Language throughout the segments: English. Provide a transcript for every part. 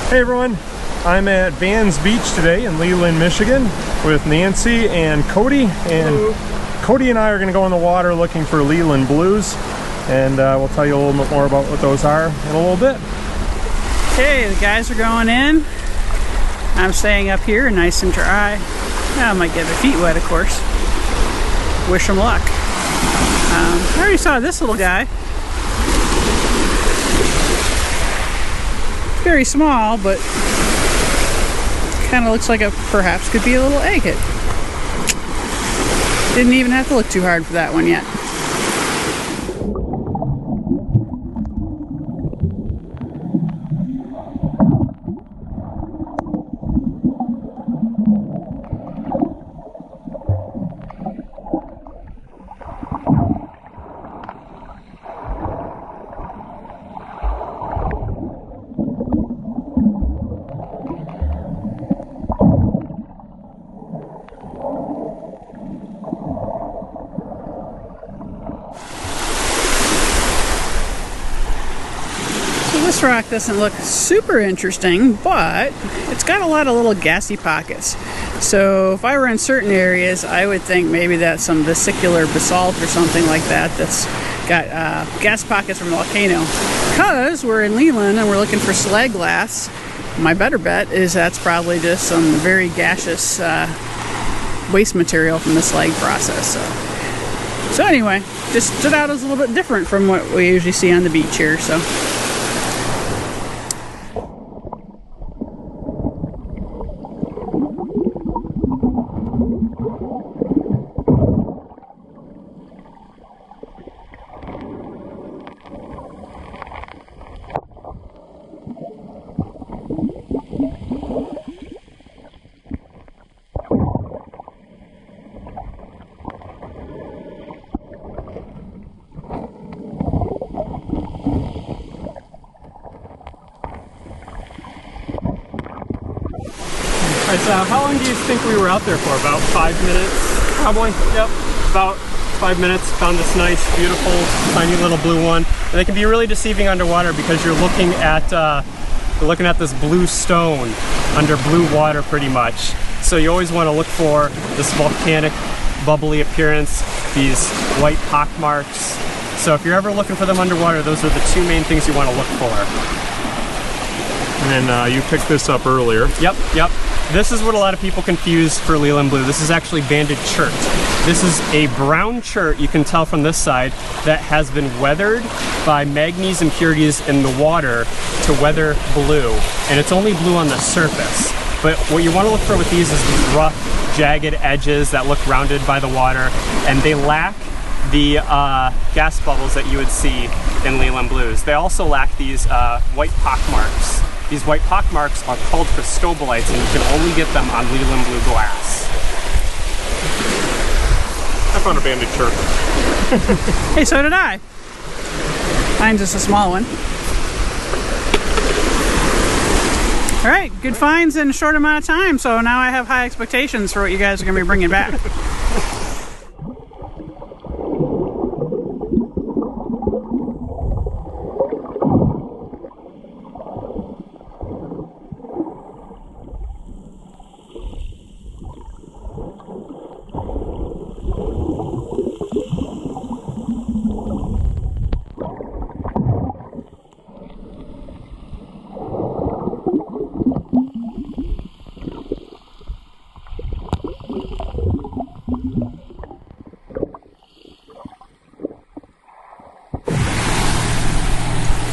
Hey everyone, I'm at Vans Beach today in Leland, Michigan with Nancy and Cody. And Cody and I are going to go in the water looking for Leland blues, and we'll tell you a little bit more about what those are in a little bit. Okay, the guys are going in. I'm staying up here nice and dry. I might get my feet wet, of course. Wish them luck. I already saw this little guy. Very small, but kind of looks like it perhaps could be a little egghead. Didn't even have to look too hard for that one yet. This rock doesn't look super interesting, but it's got a lot of little gassy pockets. So if I were in certain areas, I would think maybe that's some vesicular basalt or something like that that's got gas pockets from a volcano. Because we're in Leland and we're looking for slag glass, my better bet is that's probably just some very gaseous waste material from the slag process. So anyway, just stood out as a little bit different from what we usually see on the beach here. So. Alright, so how long do you think we were out there for? About 5 minutes? Probably? Yep, about 5 minutes. Found this nice, beautiful, tiny little blue one. And they can be really deceiving underwater because you're looking at this blue stone under blue water pretty much. So you always want to look for this volcanic, bubbly appearance, these white pock marks. So if you're ever looking for them underwater, those are the two main things you want to look for. And you picked this up earlier. Yep. This is what a lot of people confuse for Leland blue. This is actually banded chert. This is a brown chert, you can tell from this side, that has been weathered by manganese impurities in the water to weather blue. And it's only blue on the surface. But what you want to look for with these is these rough, jagged edges that look rounded by the water, and they lack the gas bubbles that you would see in Leland blues. They also lack these white pock marks. These white pock marks are called cristobalites, and you can only get them on Leland blue glass. I found a banded chert. Hey, so did I. Mine's just a small one. All right, good finds in a short amount of time, so now I have high expectations for what you guys are going to be bringing back.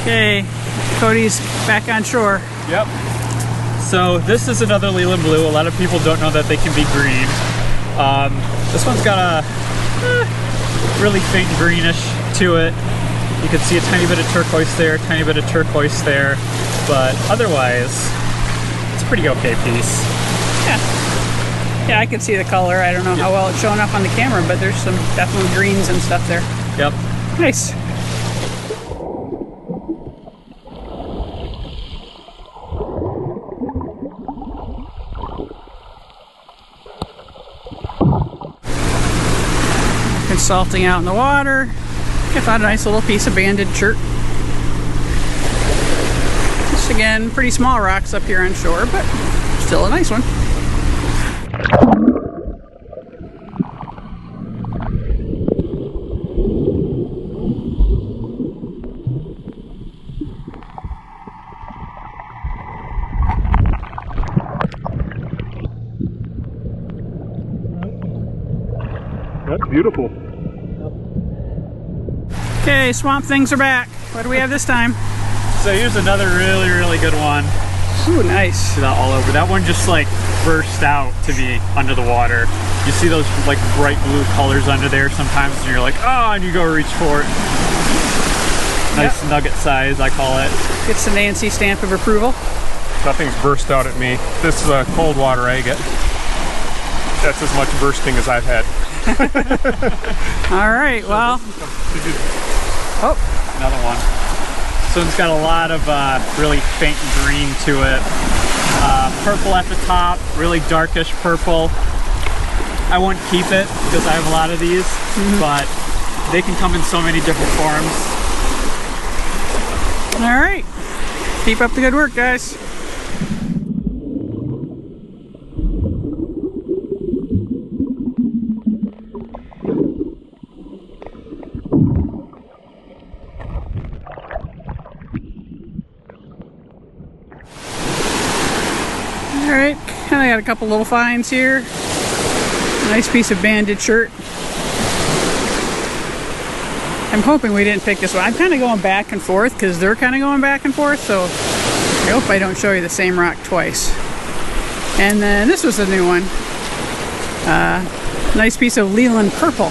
Okay, Cody's back on shore. Yep. So this is another Leland blue. A lot of people don't know that they can be green. This one's got a really faint greenish to it. You can see a tiny bit of turquoise there, tiny bit of turquoise there, but otherwise, it's a pretty okay piece. Yeah, I can see the color. I don't know how well it's showing up on the camera, but there's some definitely greens and stuff there. Yep. Nice. Consulting out in the water. I found a nice little piece of banded chert. rocks. Again, pretty small rocks up here on shore, but still a nice one. That's beautiful. Okay, swamp things are back. What do we have this time? So here's another really good one. Ooh, nice. See that all over. That one just like burst out to be under the water. You see those like bright blue colors under there sometimes, and you're like, oh, and you go reach for it. Nice nugget size, I call it. Gets the Nancy stamp of approval. Nothing's burst out at me. This is a cold water agate. That's as much bursting as I've had. All right, well. Oh, another one. This one's got a lot of really faint green to it. Purple at the top, really darkish purple. I won't keep it because I have a lot of these, but they can come in so many different forms. All right, keep up the good work, guys. Alright, kind of got a couple little finds here. Nice piece of banded shirt. I'm hoping we didn't pick this one. I'm kind of going back and forth because they're kind of going back and forth, so I hope I don't show you the same rock twice. And then this was a new one. Nice piece of Leland purple.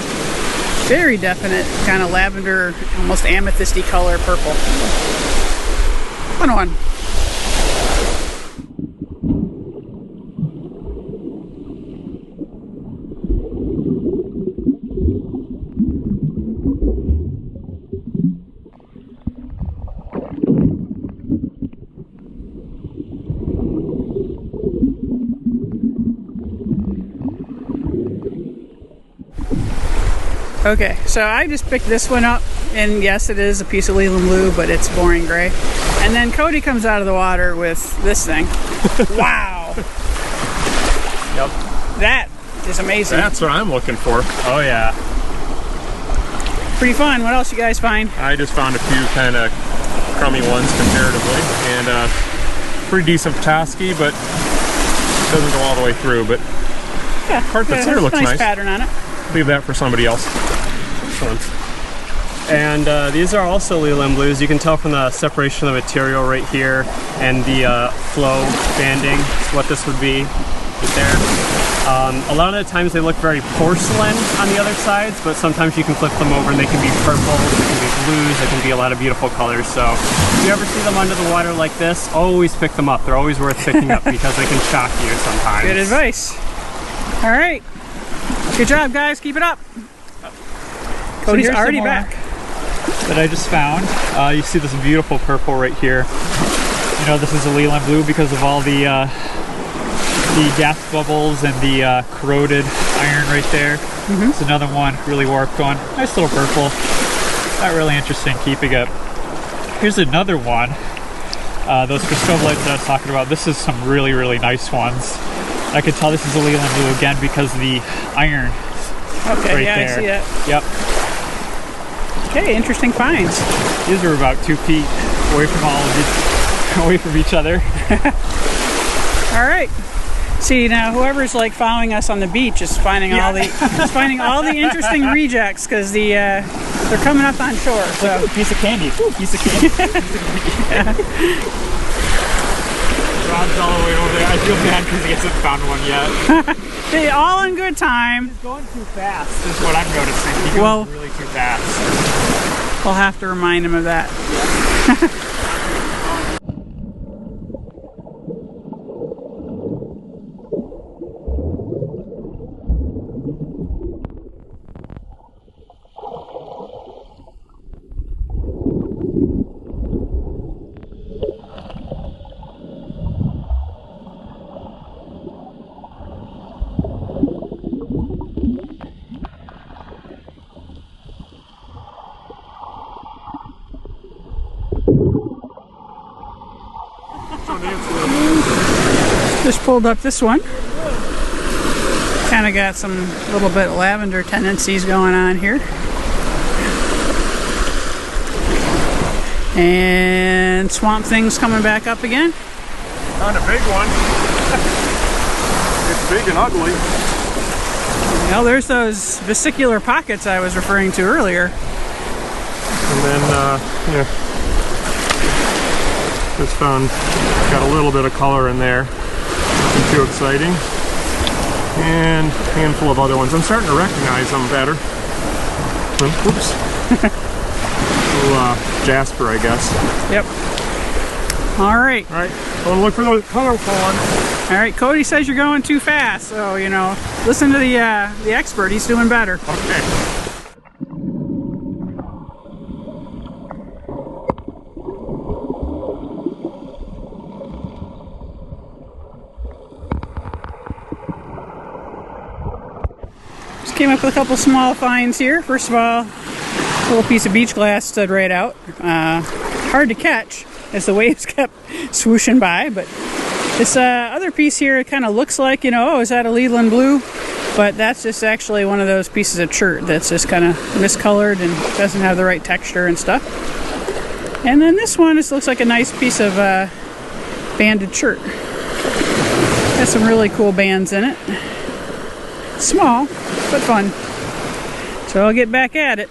Very definite, kind of lavender, almost amethysty color purple. Fun one. Okay, so I just picked this one up, and yes, it is a piece of Leland blue, but it's boring gray. And then Cody comes out of the water with this thing. Wow! Yep. That is amazing. That's what I'm looking for. Oh yeah. Pretty fun. What else you guys find? I just found a few kind of crummy ones comparatively, and pretty decent Petoskey, but doesn't go all the way through. But Yeah, part that's here looks nice. Pattern on it. Leave that for somebody else. Excellent. And these are also Leland blues. You can tell from the separation of the material right here and the flow banding what this would be right there. A lot of the times they look very porcelain on the other sides, but sometimes you can flip them over and they can be purples, they can be blues, they can be a lot of beautiful colors. So if you ever see them under the water like this, always pick them up. They're always worth picking up because they can shock you sometimes. Good advice. All right. Good job, guys. Keep it up. Cody's already back. That I just found. You see this beautiful purple right here. You know this is a Leland blue because of all the gas bubbles and the corroded iron right there. It's another one, really warped one. Nice little purple. Not really interesting keeping it. Here's another one. Those crystallite that I was talking about. This is some really nice ones. I can tell this is a Leland blue again because of the iron. Okay, right yeah, there. I see that. Yep. Okay, interesting finds. These are about 2 feet away from each other. All right. See now, whoever's like following us on the beach is finding all the interesting rejects because they're coming up on shore. So Ooh, piece of candy. Ooh, piece of candy. Rod's all the way over there. I feel bad because he hasn't found one yet. Hey, all in good time. He's going too fast is what I'm noticing. He goes really too fast. We'll have to remind him of that. Just pulled up this one. Kind of got some little bit lavender tendencies going on here. And Swamp Thing's coming back up again. Found a big one. It's big and ugly. Well, there's those vesicular pockets I was referring to earlier. And then, yeah, just found, got a little bit of color in there. Nothing too exciting. And a handful of other ones. I'm starting to recognize them better. Oops. Little jasper, I guess. Yep. All right. All right. Going to look for those colorful ones. All right. Cody says you're going too fast, so you know, listen to the expert. He's doing better. Okay. Just came up with a couple small finds here. First of all, a little piece of beach glass stood right out. Hard to catch as the waves kept swooshing by, but this other piece here, it kind of looks like, you know, oh, is that a Leland blue? But that's just actually one of those pieces of chert that's just kind of miscolored and doesn't have the right texture and stuff. And then this one, this looks like a nice piece of banded chert. Has some really cool bands in it. Small, but fun. So I'll get back at it.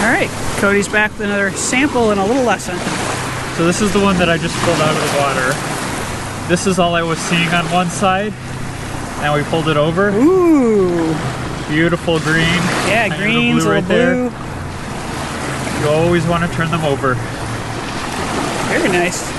Alright, Cody's back with another sample and a little lesson. So this is the one that I just pulled out of the water. This is all I was seeing on one side. Now we pulled it over. Ooh! Beautiful green. Yeah, green's a little blue. You always want to turn them over. Very nice.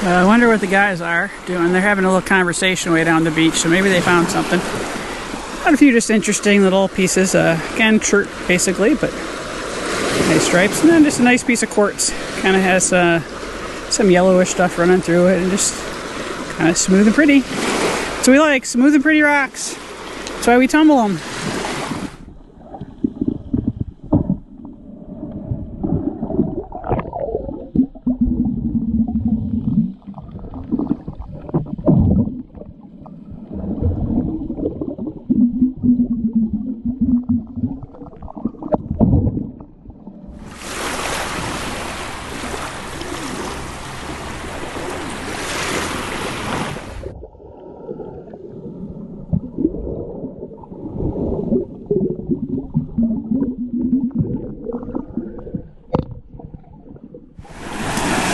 I wonder what the guys are doing. They're having a little conversation way down the beach, so maybe they found something. Got a few just interesting little pieces. Again, chert basically, but nice stripes. And then just a nice piece of quartz. Kind of has some yellowish stuff running through it, and just kind of smooth and pretty. That's what we like, smooth and pretty rocks. That's why we tumble them.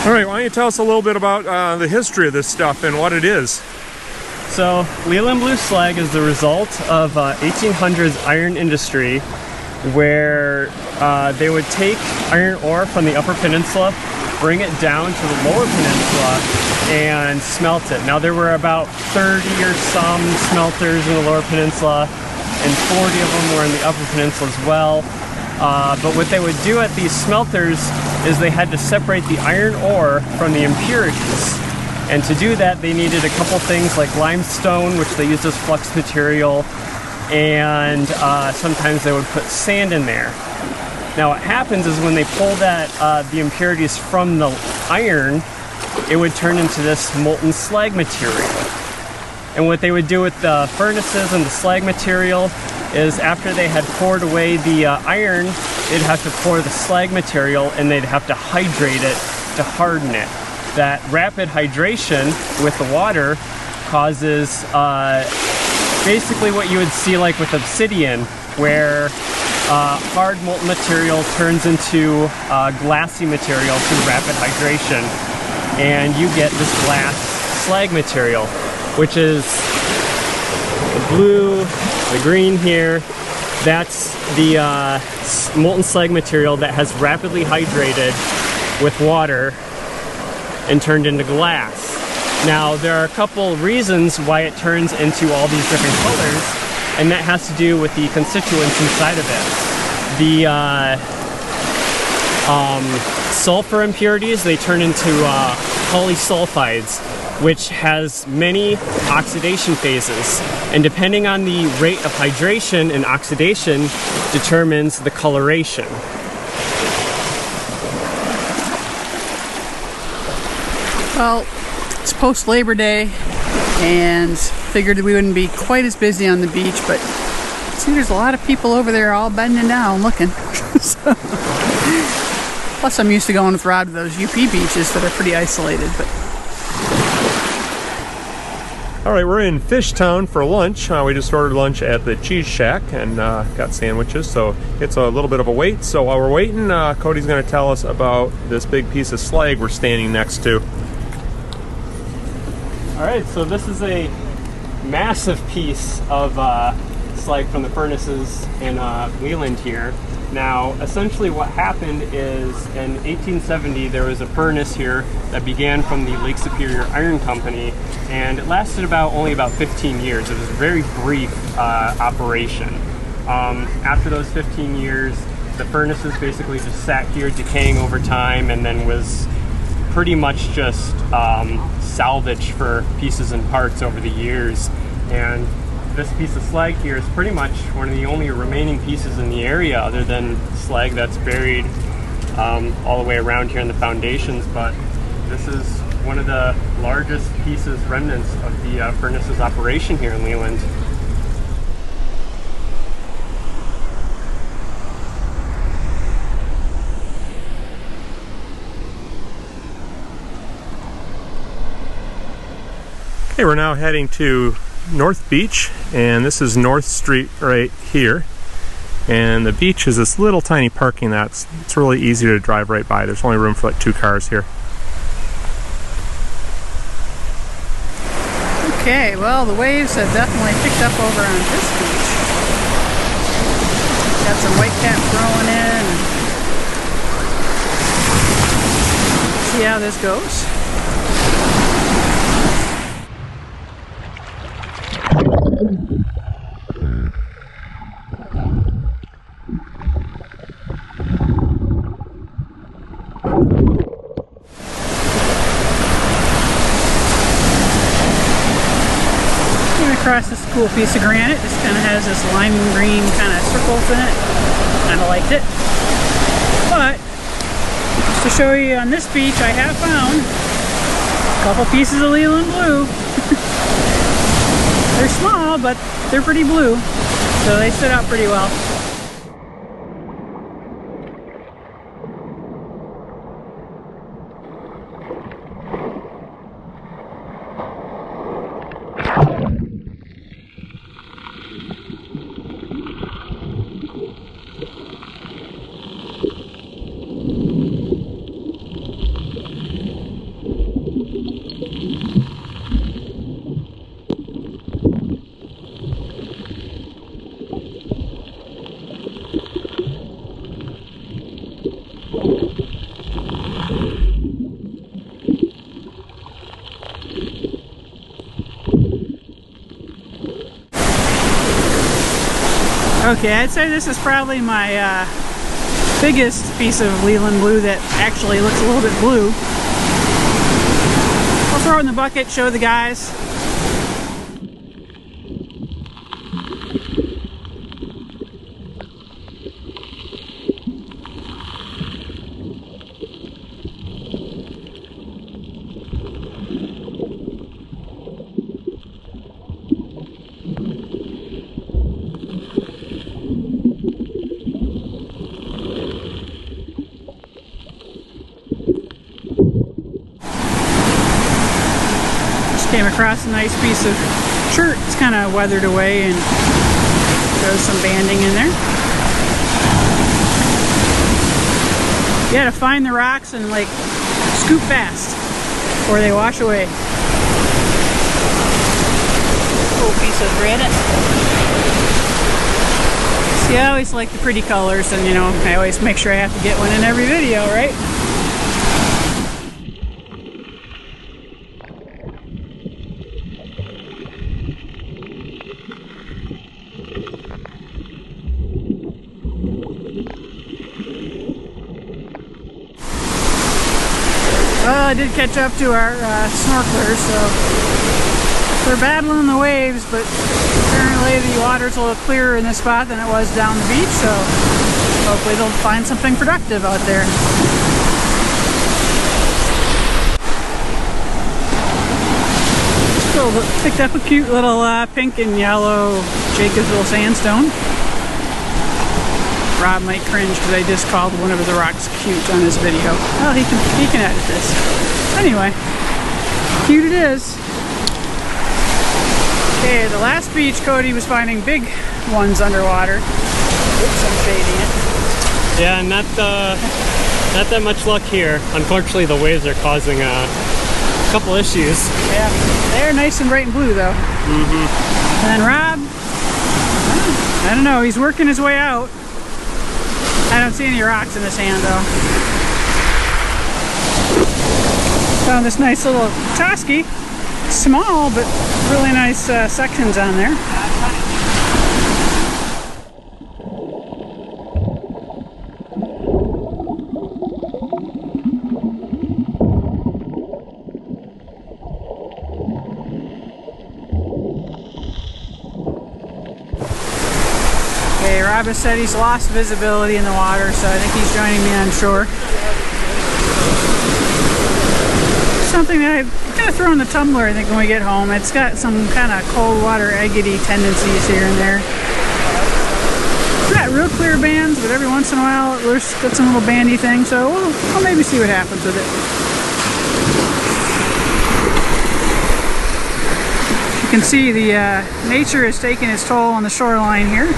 All right, why don't you tell us a little bit about the history of this stuff and what it is? So Leland blue slag is the result of 1800s iron industry, where they would take iron ore from the Upper Peninsula, bring it down to the Lower Peninsula, and smelt it. Now there were about 30 or some smelters in the Lower Peninsula, and 40 of them were in the Upper Peninsula as well. But what they would do at these smelters is they had to separate the iron ore from the impurities. And to do that, they needed a couple things like limestone, which they used as flux material, and sometimes they would put sand in there. Now what happens is when they pull that the impurities from the iron, it would turn into this molten slag material. And what they would do with the furnaces and the slag material is after they had poured away the iron, they'd have to pour the slag material and they'd have to hydrate it to harden it. That rapid hydration with the water causes basically what you would see like with obsidian, where hard molten material turns into glassy material through rapid hydration, and you get this glass slag material, which is the blue, the green here. That's the molten slag material that has rapidly hydrated with water and turned into glass. Now there are a couple reasons why it turns into all these different colors, and that has to do with the constituents inside of it. The sulfur impurities, they turn into polysulfides, which has many oxidation phases, and depending on the rate of hydration and oxidation determines the coloration. Well, it's post-Labor Day, and figured we wouldn't be quite as busy on the beach, but see, there's a lot of people over there all bending down looking. So, plus, I'm used to going with Rod to those UP beaches that are pretty isolated. But All right, we're in Fishtown for lunch. We just ordered lunch at the Cheese Shack and got sandwiches, so it's a little bit of a wait. So while we're waiting, Cody's going to tell us about this big piece of slag we're standing next to. Alright, so this is a massive piece of slag from the furnaces in Leland here. Now, essentially what happened is in 1870 there was a furnace here that began from the Lake Superior Iron Company, and it lasted only about 15 years. It was a very brief operation. After those 15 years, the furnaces basically just sat here decaying over time, and then was pretty much just salvage for pieces and parts over the years. And this piece of slag here is pretty much one of the only remaining pieces in the area, other than slag that's buried all the way around here in the foundations. But this is one of the largest pieces, remnants of the furnace's operation here in Leland. Okay, we're now heading to North Beach, and this is North Street right here. And the beach is this little tiny parking lot. It's really easy to drive right by. There's only room for like 2 cars here. okay, well, the waves have definitely picked up over on this beach. Got some whitecap throwing in. See how this goes. Across this cool piece of granite. This kind of has this lime green kind of circles in it. Kind of liked it. But just to show you, on this beach I have found a couple pieces of Leland blue. They're small, but they're pretty blue, so they stood out pretty well. Okay, I'd say this is probably my biggest piece of Leland blue that actually looks a little bit blue. I'll throw it in the bucket, show the guys. Came across a nice piece of shirt. It's kind of weathered away and shows some banding in there. You gotta find the rocks and like scoop fast or they wash away. Cool piece of granite. See, I always like the pretty colors, and you know, I always make sure I have to get one in every video, right? Well, I did catch up to our snorkelers, so they're battling the waves, but apparently the water's a little clearer in this spot than it was down the beach, so hopefully they'll find something productive out there. So picked up a cute little pink and yellow Jacobsville sandstone. Rob might cringe because I just called one of the rocks cute on his video. Well, he can edit this. Anyway, cute it is. Okay, the last beach, Cody was finding big ones underwater. Oops, I'm fading it. Yeah, not that much luck here. Unfortunately, the waves are causing a couple issues. Yeah, they're nice and bright and blue though. And then Rob, I don't know, he's working his way out. I don't see any rocks in the sand though. Found this nice little Tosky. Small, but really nice sections on there. Okay, Rob has said he's lost visibility in the water, so I think he's joining me on shore. Something that I've kind of thrown in the tumbler, I think, when we get home. It's got some kind of cold water agate-y tendencies here and there. It's not real clear bands, but every once in a while it's got some little bandy thing, so we'll maybe see what happens with it. You can see the nature is taking its toll on the shoreline here.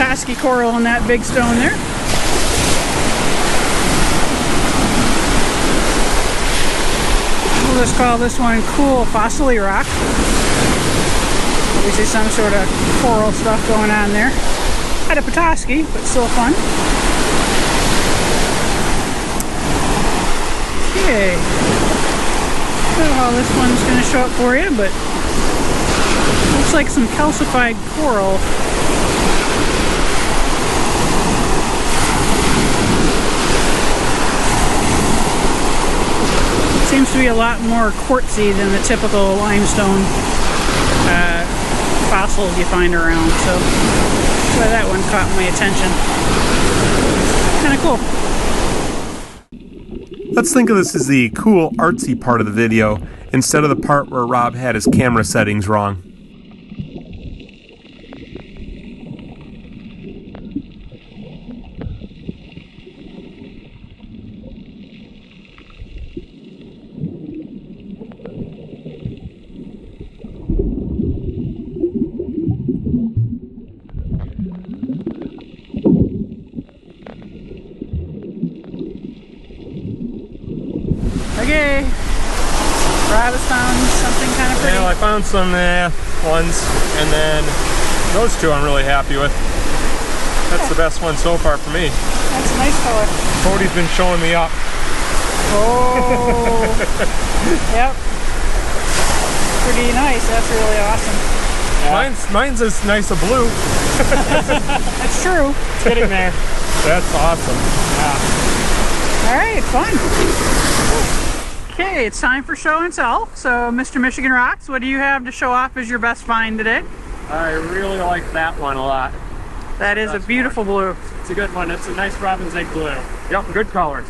Tosky coral on that big stone there. We'll just call this one Cool Fossily Rock. Obviously some sort of coral stuff going on there. Had a Petoskey, but still fun. Okay. I don't know how this one's going to show up for you, but looks like some calcified coral. Seems to be a lot more quartzy than the typical limestone fossils you find around, so that's why that one caught my attention. Kind of cool. Let's think of this as the cool, artsy part of the video instead of the part where Rob had his camera settings wrong. Okay, Rob has found something kind of pretty. Yeah, well, I found some ones, and then those two I'm really happy with. That's the best one so far for me. That's a nice color. Cody's been showing me up. Oh, yep. Pretty nice. That's really awesome. Yeah. Mine's as nice a blue. That's true. It's getting there. That's awesome. Yeah. All right, fun. Okay, it's time for show and tell. So, Mr. Michigan Rocks, what do you have to show off as your best find today? I really like that one a lot. That is a beautiful blue. It's a good one. It's a nice robin's egg blue. Yep, good color.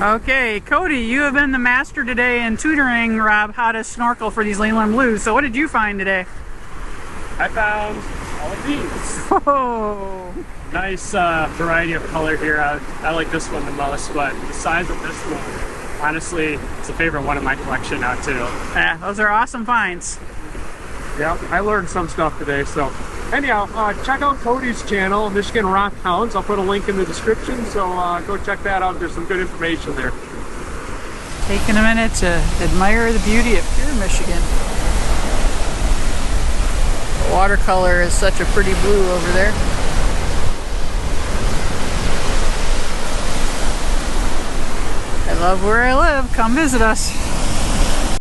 Okay, Cody, you have been the master today in tutoring Rob how to snorkel for these Leland blues. So what did you find today? I found all of these. Oh, Nice variety of color here. I like this one the most, but the size of this one, honestly, it's a favorite one in my collection now too. yeah, those are awesome finds. Yeah, I learned some stuff today, so. Anyhow, check out Cody's channel, Michigan Rock Hounds. I'll put a link in the description, so go check that out. There's some good information there. Taking a minute to admire the beauty of pure Michigan. The watercolor is such a pretty blue over there. I love where I live. Come visit us.